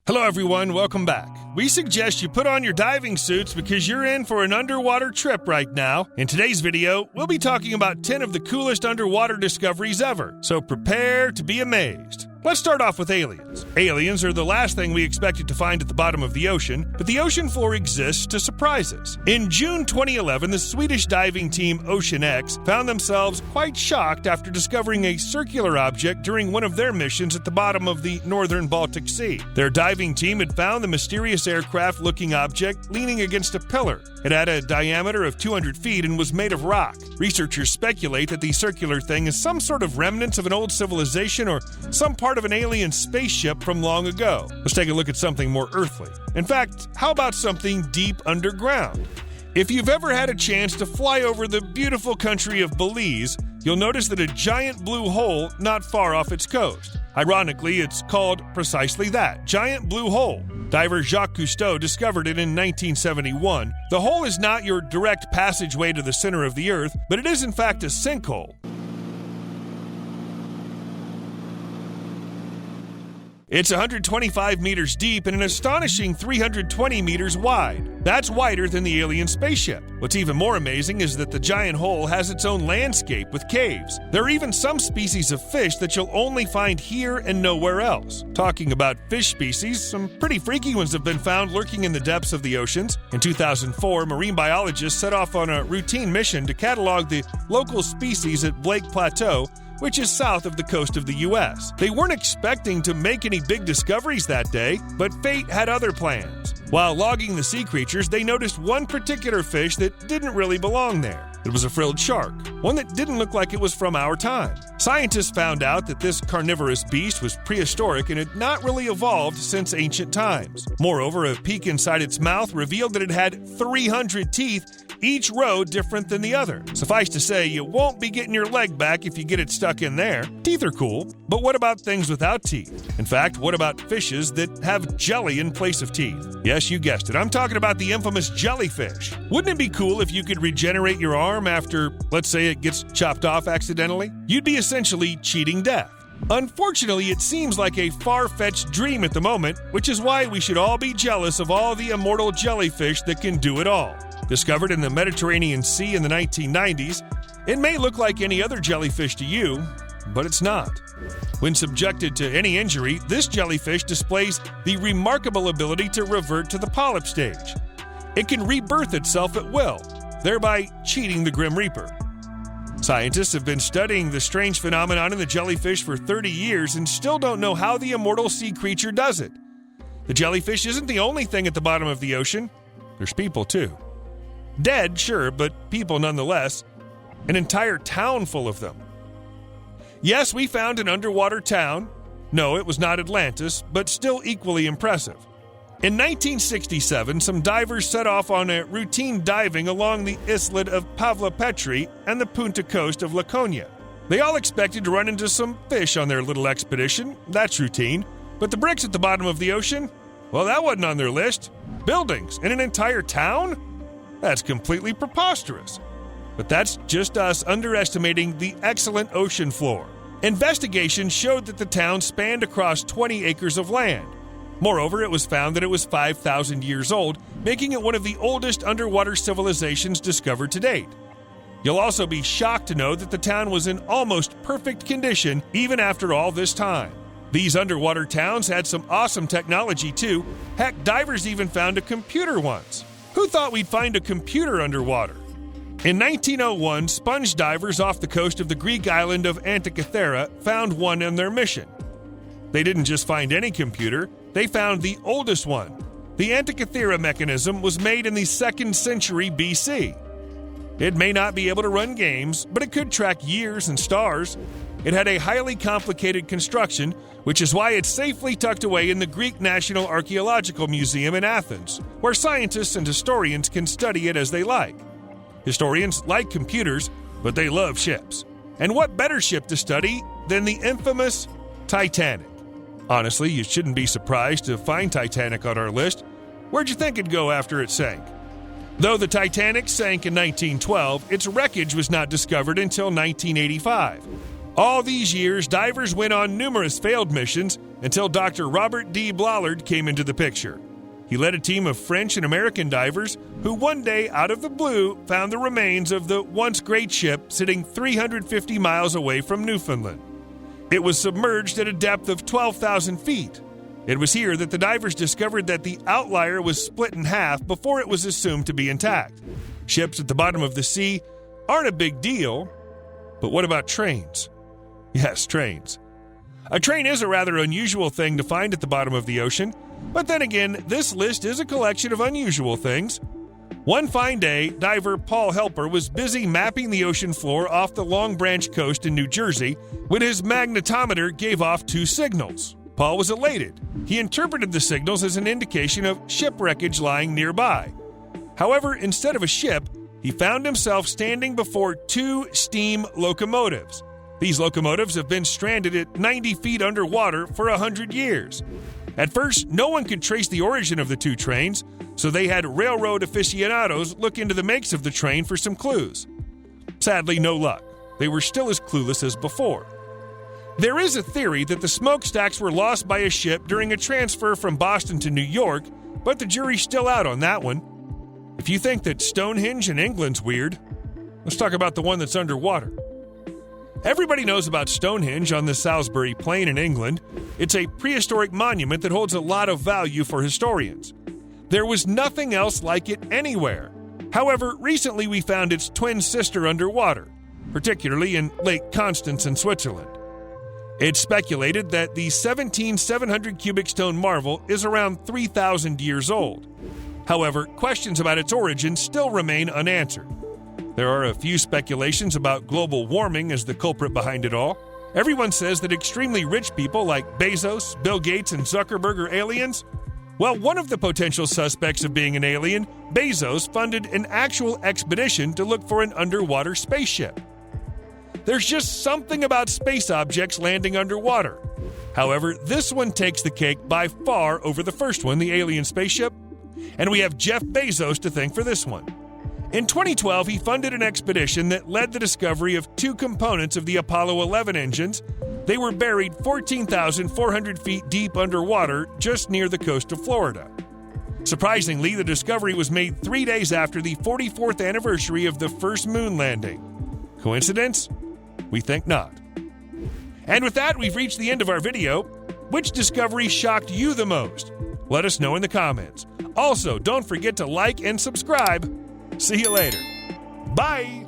Hello everyone, welcome back. We suggest you put on your diving suits because you're in for an underwater trip right now. In today's video, we'll be talking about 10 of the coolest underwater discoveries ever, so prepare to be amazed. Let's start off with aliens. Aliens are the last thing we expected to find at the bottom of the ocean, but the ocean floor exists to surprise us. In June 2011, the Swedish diving team Ocean X found themselves quite shocked after discovering a circular object during one of their missions at the bottom of the northern Baltic Sea. Their diving team had found the mysterious aircraft-looking object leaning against a pillar. It had a diameter of 200 feet and was made of rock. Researchers speculate that the circular thing is some sort of remnants of an old civilization or some part of an alien spaceship from long ago. Let's take a look at something more earthly. In fact, how about something deep underground? If you've ever had a chance to fly over the beautiful country of Belize, you'll notice that a giant blue hole not far off its coast. Ironically, it's called precisely that, giant blue hole. Diver Jacques Cousteau discovered it in 1971. The hole is not your direct passageway to the center of the Earth, but it is in fact a sinkhole. It's 125 meters deep and an astonishing 320 meters wide. That's wider than the alien spaceship. What's even more amazing is that the giant hole has its own landscape with caves. There are even some species of fish that you'll only find here and nowhere else. Talking about fish species, some pretty freaky ones have been found lurking in the depths of the oceans. In 2004, marine biologists set off on a routine mission to catalog the local species at Blake Plateau, which is south of the coast of the U.S. They weren't expecting to make any big discoveries that day, but fate had other plans. While logging the sea creatures, they noticed one particular fish that didn't really belong there. It was a frilled shark, one that didn't look like it was from our time. Scientists found out that this carnivorous beast was prehistoric and had not really evolved since ancient times. Moreover, a peek inside its mouth revealed that it had 300 teeth, each row different than the other. Suffice to say, you won't be getting your leg back if you get it stuck in there. Teeth are cool, but what about things without teeth? In fact, what about fishes that have jelly in place of teeth? Yes, you guessed it. I'm talking about the infamous jellyfish. Wouldn't it be cool if you could regenerate your arm after, let's say, it gets chopped off accidentally? You'd be essentially cheating death. Unfortunately, it seems like a far-fetched dream at the moment, which is why we should all be jealous of all the immortal jellyfish that can do it all. Discovered in the Mediterranean Sea in the 1990s, it may look like any other jellyfish to you, but it's not. When subjected to any injury, this jellyfish displays the remarkable ability to revert to the polyp stage. It can rebirth itself at will, thereby cheating the Grim Reaper. Scientists have been studying the strange phenomenon in the jellyfish for 30 years and still don't know how the immortal sea creature does it. The jellyfish isn't the only thing at the bottom of the ocean. There's people too. Dead, sure, but people nonetheless. An entire town full of them. Yes, we found an underwater town. No, it was not Atlantis, but still equally impressive. In 1967, some divers set off on a routine diving along the islet of Pavlopetri and the Punta coast of Laconia. They all expected to run into some fish on their little expedition. That's routine. But the bricks at the bottom of the ocean? Well, that wasn't on their list. Buildings in an entire town? That's completely preposterous. But that's just us underestimating the excellent ocean floor. Investigations showed that the town spanned across 20 acres of land. Moreover, it was found that it was 5,000 years old, making it one of the oldest underwater civilizations discovered to date. You'll also be shocked to know that the town was in almost perfect condition even after all this time. These underwater towns had some awesome technology too. Heck, divers even found a computer once. Who thought we'd find a computer underwater? In 1901, sponge divers off the coast of the Greek island of Antikythera found one on their mission. They didn't just find any computer, they found the oldest one. The Antikythera mechanism was made in the 2nd century BC. It may not be able to run games, but it could track years and stars. It had a highly complicated construction, which is why it's safely tucked away in the Greek National Archaeological Museum in Athens, where scientists and historians can study it as they like. Historians like computers, but they love ships. And what better ship to study than the infamous Titanic? Honestly, you shouldn't be surprised to find Titanic on our list. Where'd you think it'd go after it sank? Though the Titanic sank in 1912, its wreckage was not discovered until 1985. All these years, divers went on numerous failed missions, until Dr. Robert D. Blallard came into the picture. He led a team of French and American divers who one day, out of the blue, found the remains of the once great ship sitting 350 miles away from Newfoundland. It was submerged at a depth of 12,000 feet. It was here that the divers discovered that the outlier was split in half before it was assumed to be intact. Ships at the bottom of the sea aren't a big deal, but what about trains? Yes, trains. A train is a rather unusual thing to find at the bottom of the ocean, but then again, this list is a collection of unusual things. One fine day, diver Paul Helper was busy mapping the ocean floor off the Long Branch coast in New Jersey when his magnetometer gave off 2 signals. Paul was elated. He interpreted the signals as an indication of shipwreckage lying nearby. However, instead of a ship, he found himself standing before 2 steam locomotives. These locomotives have been stranded at 90 feet underwater for 100 years. At first, no one could trace the origin of the 2 trains, so they had railroad aficionados look into the makes of the train for some clues. Sadly, no luck. They were still as clueless as before. There is a theory that the smokestacks were lost by a ship during a transfer from Boston to New York, but the jury's still out on that one. If you think that Stonehenge in England's weird, let's talk about the one that's underwater. Everybody knows about Stonehenge on the Salisbury Plain in England. It's a prehistoric monument that holds a lot of value for historians. There was nothing else like it anywhere. However, recently we found its twin sister underwater, particularly in Lake Constance in Switzerland. It's speculated that the 17,700 cubic stone marvel is around 3,000 years old. However, questions about its origin still remain unanswered. There are a few speculations about global warming as the culprit behind it all. Everyone says that extremely rich people like Bezos, Bill Gates, and Zuckerberg are aliens. Well, one of the potential suspects of being an alien, Bezos, funded an actual expedition to look for an underwater spaceship. There's just something about space objects landing underwater. However, this one takes the cake by far over the first one, the alien spaceship, and we have Jeff Bezos to thank for this one. In 2012, he funded an expedition that led the discovery of 2 components of the Apollo 11 engines. They were buried 14,400 feet deep underwater just near the coast of Florida. Surprisingly, the discovery was made 3 days after the 44th anniversary of the first moon landing. Coincidence? We think not. And with that, we've reached the end of our video. Which discovery shocked you the most? Let us know in the comments. Also, don't forget to like and subscribe. See you later. Bye!